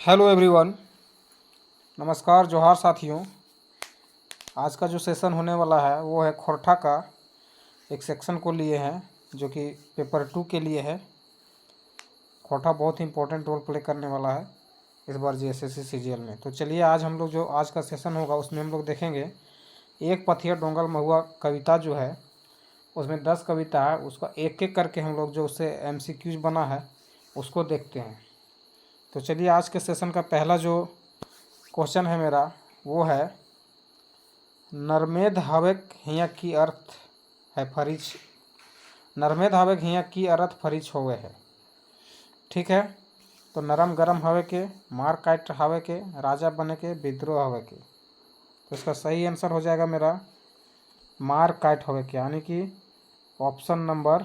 Hello everyone. नमस्कार, जोहार साथियों। आज का जो सेशन होने वाला है वो है खोरठा का एक सेक्शन को लिए हैं, जो कि पेपर 2 के लिए है। खोरठा बहुत ही इंपॉर्टेंट रोल प्ले करने वाला है इस बार जीएसएससी सीजीएल में। तो चलिए आज हम लोग जो आज का सेशन होगा उसमें हम लोग देखेंगे एक पथिया डोंगल महुआ कविता जो है उसमें 10 कविता है, उसका एक एक करके हम लोग जो उससे एमसीक्यूज बना है उसको देखते हैं। तो चलिए आज के सेशन का पहला जो क्वेश्चन है मेरा वो है नरमेद हवेक हिया की अर्थ है फरिच। नरमेद हवेक हिया की अर्थ फरिच होवे है। ठीक है, तो नरम गरम हवे के, मार काट हवे के, राजा बने के, विद्रोह हवे के। तो इसका सही आंसर हो जाएगा मेरा मार काट हवे के, यानी कि option number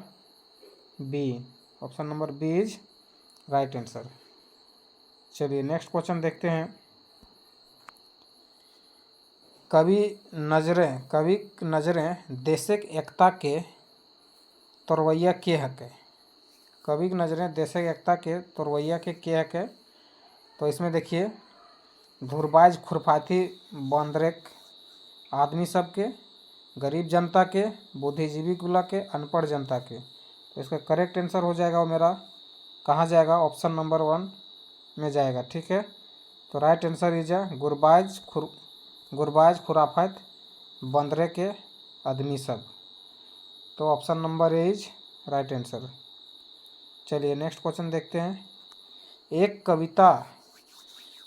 B. Option number B is right answer. चलिए नेक्स्ट क्वेश्चन देखते हैं। कवि नजरें देशक एकता के तोरवैया के हके। कवि की नजरें देशक एकता के तोरवैया के हके। तो इसमें देखिए धुरबाज खुरफाती बंदरेक आदमी सब के, गरीब जनता के, बुद्धिजीवी गुला के, अनपढ़ जनता के। तो इसका करेक्ट आंसर हो जाएगा वो मेरा कहाँ जाएगा, ऑप्शन नंबर 1 में जाएगा। ठीक है, तो राइट आंसर इज गुरबाज खुराफत बंदरे के आदमी सब। तो option number is right answer. चलिए नेक्स्ट क्वेश्चन देखते हैं। एक कविता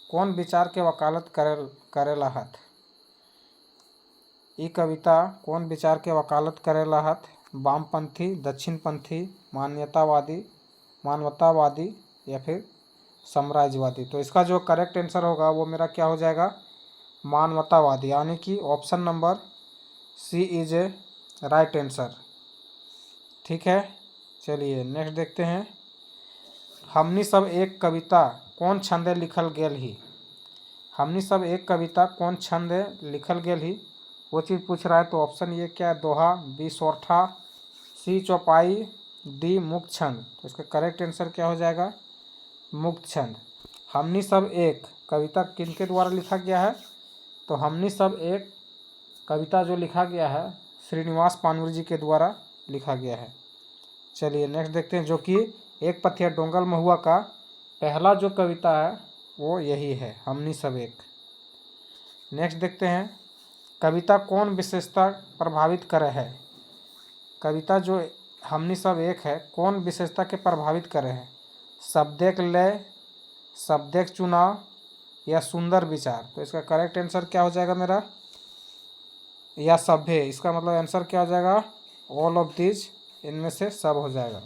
कौन विचार के वकालत करेला हथ। ये कविता कौन विचार के वकालत करेला हथ, वामपंथी, दक्षिणपंथी, मानवतावादी या फिर साम्राज्यवादी। तो इसका जो करेक्ट आंसर होगा वो मेरा क्या हो जाएगा, मानवतावादी, यानी कि option number C is a right answer. ठीक है, चलिए नेक्स्ट देखते हैं। हमनी सब एक कविता कौन छंदे लिखल गेल ही। हमनी सब एक कविता कौन छंदे लिखल गेल ही, वो चीज़ पूछ रहा है। तो ऑप्शन ये क्या है, दोहा, बी सोरठा, सी चौपाई, डी मुक्त छंद। तो इसका करेक्ट आंसर क्या हो जाएगा, मुक्त छंद। हमनी सब एक कविता किनके द्वारा लिखा गया है, तो हमनी सब एक कविता जो लिखा गया है श्रीनिवास पानूरी जी के द्वारा लिखा गया है। चलिए नेक्स्ट देखते हैं, जो कि एक पथिया डोंगल महुआ का पहला जो कविता है वो यही है, हमनी सब एक। नेक्स्ट देखते हैं, कविता कौन विशेषता प्रभावित करे है। कविता जो हमनी सब एक है कौन विशेषता के प्रभावित करे है, शब्दिक लय, शब्दिक चुनाव या सुंदर विचार। तो इसका करेक्ट आंसर क्या हो जाएगा मेरा, या सभ्य। इसका मतलब आंसर क्या हो जाएगा, ऑल ऑफ दिस, इनमें से सब हो जाएगा।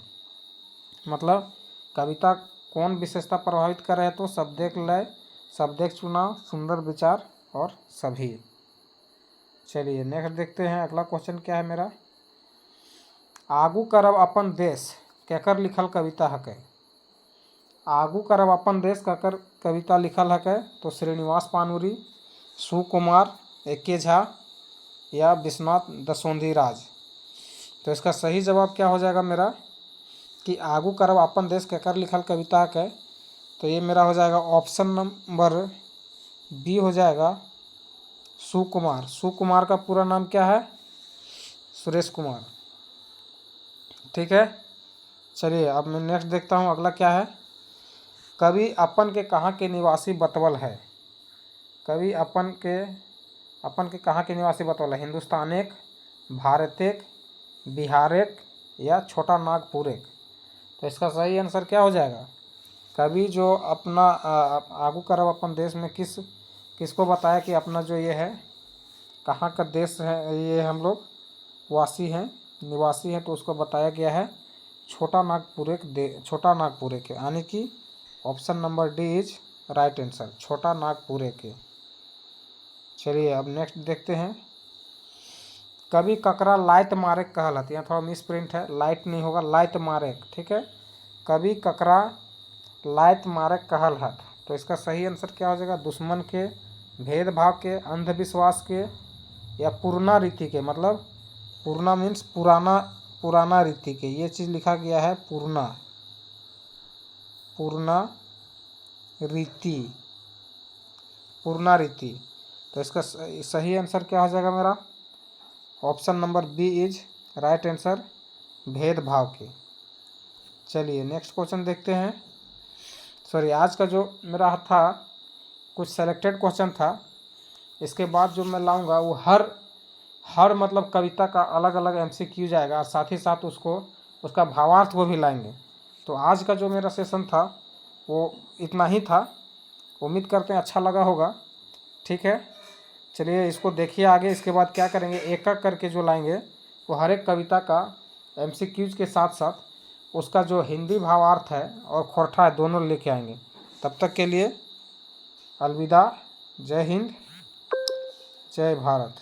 मतलब कविता कौन विशेषता प्रभावित कर रहे हैं, तो शब्दिक लय, शब्दिक चुनाव, सुंदर विचार और सभी। चलिए नेक्स्ट देखते हैं, अगला क्वेश्चन क्या है मेरा। आगू करब अपन देश केकर लिखल कविता हकै। आगू करब अपन देश केकर कविता लिखल हकै, तो श्रीनिवास पानूरी, सुकुमार, एके झा या विश्वनाथ दसोंधी राज। तो इसका सही जवाब क्या हो जाएगा मेरा, कि आगू करब अपन देश केकर लिखल कविता है। तो ये मेरा हो जाएगा ऑप्शन नंबर बी हो जाएगा, सुकुमार। सुकुमार का पूरा नाम क्या है, सुरेश कुमार। ठीक है, चलिए अब मैं नेक्स्ट देखता हूँ अगला क्या है। कवि अपन के कहाँ के निवासी बतवल है। कवि अपन के कहाँ के निवासी बतवल है, हिंदुस्तान एक, भारत एक, बिहार एक या छोटा नागपुर एक। तो इसका सही आंसर क्या हो जाएगा, कवि जो अपना आगू करब अपन देश में किसको बताया कि अपना जो ये है कहाँ का देश है, ये हम लोग वासी हैं, निवासी हैं, तो उसको बताया गया है छोटा नागपुर के, यानी कि option number D is right answer, छोटा नागपुर के। चलिए अब नेक्स्ट देखते हैं। कवि ककरा लाइत मारे कहल हत, यहाँ थोड़ा मिस प्रिंट है, लाइट नहीं होगा, लाइत मारे। ठीक है, कवि ककरा लाइत मारे कहल हत। तो इसका सही आंसर क्या हो जाएगा, दुश्मन के, भेदभाव के, अंधविश्वास के या पुराना रीति के। मतलब पुराना मीन्स पुराना रीति के, ये चीज़ लिखा गया है पुराना रीति, पूर्णा रीति। तो इसका सही आंसर क्या हो जाएगा मेरा? Option number B is right answer, भेदभाव के। चलिए नेक्स्ट क्वेश्चन देखते हैं। सॉरी, आज का जो मेरा था कुछ सेलेक्टेड क्वेश्चन था, इसके बाद जो मैं लाऊंगा वो हर मतलब कविता का अलग अलग एमसीक्यू जाएगा और साथ ही साथ उसका भावार्थ को भी लाएंगे। तो आज का जो मेरा सेशन था वो इतना ही था। उम्मीद करते हैं अच्छा लगा होगा। ठीक है, चलिए इसको देखिए आगे। इसके बाद क्या करेंगे, एक एक करके जो लाएंगे वो हर एक कविता का एमसीक्यूज के साथ साथ उसका जो हिंदी भावार्थ है और खोरठा है दोनों लेके आएंगे। तब तक के लिए अलविदा। जय हिंद, जय भारत।